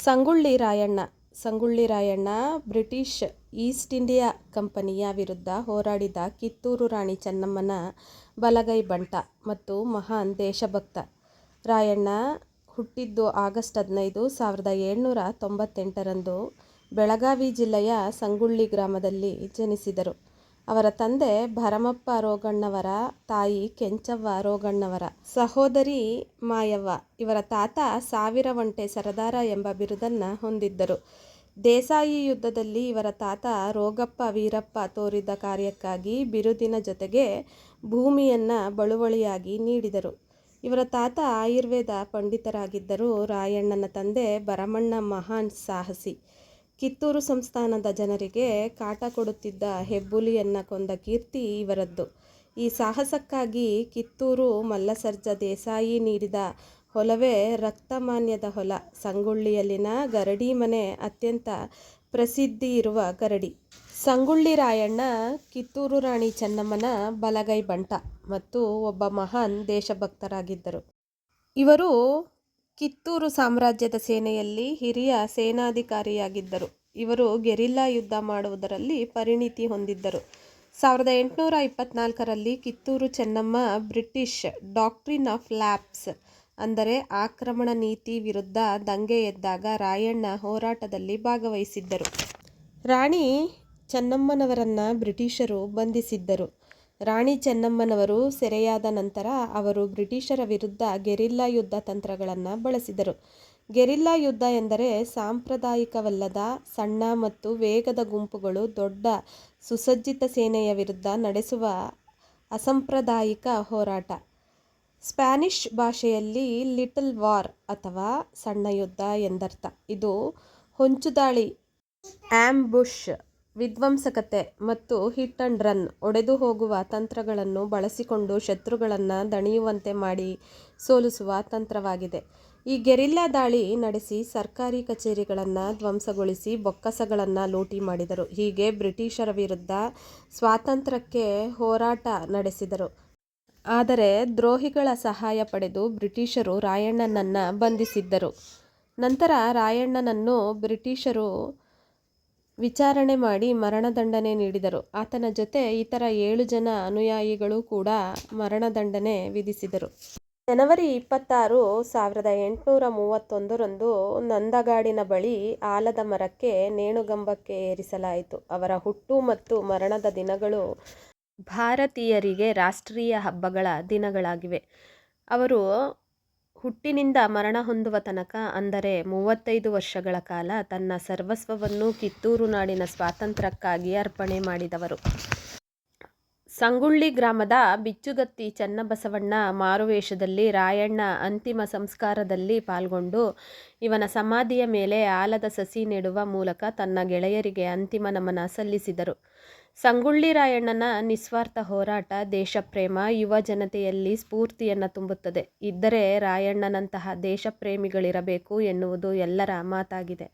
Sangolli Rayanna British East India ಕಂಪನಿಯ ವಿರುದ್ಧ ಹೋರಾಡಿದ ಕಿತ್ತೂರು ರಾಣಿ ಚೆನ್ನಮ್ಮನ ಬಲಗೈ ಬಂಟ ಮತ್ತು ಮಹಾನ್ ದೇಶಭಕ್ತ. ರಾಯಣ್ಣ ಹುಟ್ಟಿದ್ದು ಆಗಸ್ಟ್ 15, 1798ರಂದು ಬೆಳಗಾವಿ ಜಿಲ್ಲೆಯ ಸಂಗೊಳ್ಳಿ ಗ್ರಾಮದಲ್ಲಿ ಜನಿಸಿದರು. ಅವರ ತಂದೆ ಭರಮಪ್ಪ ರೋಗಣ್ಣವರ, ತಾಯಿ ಕೆಂಚವ್ವ ರೋಗಣ್ಣವರ, ಸಹೋದರಿ ಮಾಯವ್ವ. ಇವರ ತಾತ ಸಾವಿರ ಒಂಟೆ ಸರದಾರ ಎಂಬ ಬಿರುದನ್ನು ಹೊಂದಿದ್ದರು. ದೇಸಾಯಿ ಯುದ್ಧದಲ್ಲಿ ಇವರ ತಾತ ರೋಗಪ್ಪ ವೀರಪ್ಪ ತೋರಿದ ಕಾರ್ಯಕ್ಕಾಗಿ ಬಿರುದಿನ ಜೊತೆಗೆ ಭೂಮಿಯನ್ನು ಬಳುವಳಿಯಾಗಿ ನೀಡಿದರು. ಇವರ ತಾತ ಆಯುರ್ವೇದ ಪಂಡಿತರಾಗಿದ್ದರು. ರಾಯಣ್ಣನ ತಂದೆ ಭರಮಣ್ಣ ಮಹಾನ್ ಸಾಹಸಿ. ಕಿತ್ತೂರು ಸಂಸ್ಥಾನದ ಜನರಿಗೆ ಕಾಟ ಕೊಡುತ್ತಿದ್ದ ಹೆಬ್ಬುಲಿಯನ್ನು ಕೊಂದ ಕೀರ್ತಿ ಇವರದ್ದು. ಈ ಸಾಹಸಕ್ಕಾಗಿ ಕಿತ್ತೂರು ಮಲ್ಲಸರ್ಜ ದೇಸಾಯಿ ನೀಡಿದ ಹೊಲವೇ ರಕ್ತಮಾನ್ಯದ ಹೊಲ. ಸಂಗೊಳ್ಳಿಯಲ್ಲಿನ ಗರಡಿ ಮನೆ ಅತ್ಯಂತ ಪ್ರಸಿದ್ಧಿ ಇರುವ ಗರಡಿ. ಸಂಗೊಳ್ಳಿ ರಾಯಣ್ಣ ಕಿತ್ತೂರು ರಾಣಿ ಚೆನ್ನಮ್ಮನ ಬಲಗೈ ಬಂಟ ಮತ್ತು ಒಬ್ಬ ಮಹಾನ್ ದೇಶಭಕ್ತರಾಗಿದ್ದರು. ಇವರು ಕಿತ್ತೂರು ಸಾಮ್ರಾಜ್ಯದ ಸೇನೆಯಲ್ಲಿ ಹಿರಿಯ ಸೇನಾಧಿಕಾರಿಯಾಗಿದ್ದರು. ಇವರು ಗೆರಿಲ್ಲಾ ಯುದ್ಧ ಮಾಡುವುದರಲ್ಲಿ ಪರಿಣಿತಿ ಹೊಂದಿದ್ದರು. 1824ರಲ್ಲಿ Kittur Chennamma British doctrine of lapse ಅಂದರೆ ಆಕ್ರಮಣ ನೀತಿ ವಿರುದ್ಧ ದಂಗೆ ಎದ್ದಾಗ ರಾಯಣ್ಣ ಹೋರಾಟದಲ್ಲಿ ಭಾಗವಹಿಸಿದ್ದರು. ರಾಣಿ ಚೆನ್ನಮ್ಮನವರನ್ನು ಬ್ರಿಟಿಷರು ಬಂಧಿಸಿದ್ದರು. ರಾಣಿ ಚೆನ್ನಮ್ಮನವರು ಸೆರೆಯಾದ ನಂತರ ಅವರು ಬ್ರಿಟಿಷರ ವಿರುದ್ಧ ಗೆರಿಲ್ಲಾ ಯುದ್ಧ ತಂತ್ರಗಳನ್ನು ಬಳಸಿದರು. ಗೆರಿಲ್ಲಾ ಯುದ್ಧ ಎಂದರೆ ಸಾಂಪ್ರದಾಯಿಕವಲ್ಲದ ಸಣ್ಣ ಮತ್ತು ವೇಗದ ಗುಂಪುಗಳು ದೊಡ್ಡ ಸುಸಜ್ಜಿತ ಸೇನೆಯ ವಿರುದ್ಧ ನಡೆಸುವ ಅಸಾಂಪ್ರದಾಯಿಕ ಹೋರಾಟ. ಸ್ಪ್ಯಾನಿಷ್ ಭಾಷೆಯಲ್ಲಿ ಲಿಟಲ್ ವಾರ್ ಅಥವಾ ಸಣ್ಣ ಯುದ್ಧ ಎಂದರ್ಥ. ಇದು ಹೊಂಚುದಾಳಿ, ಆಂಬುಷ್, ವಿಧ್ವಂಸಕತೆ ಮತ್ತು ಹಿಟ್ ಅಂಡ್ ರನ್ ಒಡೆದು ಹೋಗುವ ತಂತ್ರಗಳನ್ನು ಬಳಸಿಕೊಂಡು ಶತ್ರುಗಳನ್ನು ದಣಿಯುವಂತೆ ಮಾಡಿ ಸೋಲಿಸುವ ತಂತ್ರವಾಗಿದೆ. ಈ ಗೆರಿಲ್ಲಾ ದಾಳಿ ನಡೆಸಿ ಸರ್ಕಾರಿ ಕಚೇರಿಗಳನ್ನು ಧ್ವಂಸಗೊಳಿಸಿ ಬೊಕ್ಕಸಗಳನ್ನು ಲೂಟಿ ಮಾಡಿದರು. ಹೀಗೆ ಬ್ರಿಟಿಷರ ವಿರುದ್ಧ ಸ್ವಾತಂತ್ರ್ಯಕ್ಕೆ ಹೋರಾಟ ನಡೆಸಿದರು. ಆದರೆ ದ್ರೋಹಿಗಳ ಸಹಾಯ ಪಡೆದು ಬ್ರಿಟಿಷರು ರಾಯಣ್ಣನನ್ನು ಬಂಧಿಸಿದ್ದರು. ನಂತರ ರಾಯಣ್ಣನನ್ನು ಬ್ರಿಟಿಷರು ವಿಚಾರಣೆ ಮಾಡಿ ಮರಣದಂಡನೆ ನೀಡಿದರು. ಆತನ ಜೊತೆ ಇತರ 7 ಜನ ಅನುಯಾಯಿಗಳು ಕೂಡ ಮರಣದಂಡನೆ ವಿಧಿಸಿದರು. ಜನವರಿ 26, 1831ರಂದು ನಂದಗಾಡಿನ ಬಳಿ ಆಲದ ಮರಕ್ಕೆ ನೇಣುಗಂಬಕ್ಕೆ ಏರಿಸಲಾಯಿತು. ಅವರ ಹುಟ್ಟು ಮತ್ತು ಮರಣದ ದಿನಗಳು ಭಾರತೀಯರಿಗೆ ರಾಷ್ಟ್ರೀಯ ಹಬ್ಬಗಳ ದಿನಗಳಾಗಿವೆ. ಅವರು ಹುಟ್ಟಿನಿಂದ ಮರಣ ಹೊಂದುವ ತನಕ ಅಂದರೆ 35 ವರ್ಷಗಳ ಕಾಲ ತನ್ನ ಸರ್ವಸ್ವವನ್ನು ಕಿತ್ತೂರು ನಾಡಿನ ಸ್ವಾತಂತ್ರ್ಯಕ್ಕಾಗಿ ಅರ್ಪಣೆ ಮಾಡಿದವರು. ಸಂಗೊಳ್ಳಿ ಗ್ರಾಮದ ಬಿಚ್ಚುಗತ್ತಿ ಚನ್ನಬಸವಣ್ಣ ಮಾರುವೇಷದಲ್ಲಿ ರಾಯಣ್ಣ ಅಂತಿಮ ಸಂಸ್ಕಾರದಲ್ಲಿ ಪಾಲ್ಗೊಂಡು ಇವನ ಸಮಾಧಿಯ ಮೇಲೆ ಆಲದ ಸಸಿ ನೆಡುವ ಮೂಲಕ ತನ್ನ ಗೆಳೆಯರಿಗೆ ಅಂತಿಮ ನಮನ ಸಲ್ಲಿಸಿದರು. ಸಂಗೊಳ್ಳಿ ರಾಯಣ್ಣನ ನಿಸ್ವಾರ್ಥ ಹೋರಾಟ, ದೇಶಪ್ರೇಮ ಯುವ ಜನತೆಯಲ್ಲಿ ಸ್ಫೂರ್ತಿಯನ್ನು ತುಂಬುತ್ತದೆ. ಇದ್ದರೆ ರಾಯಣ್ಣನಂತಹ ದೇಶಪ್ರೇಮಿಗಳಿರಬೇಕು ಎನ್ನುವುದು ಎಲ್ಲರ ಮಾತಾಗಿದೆ.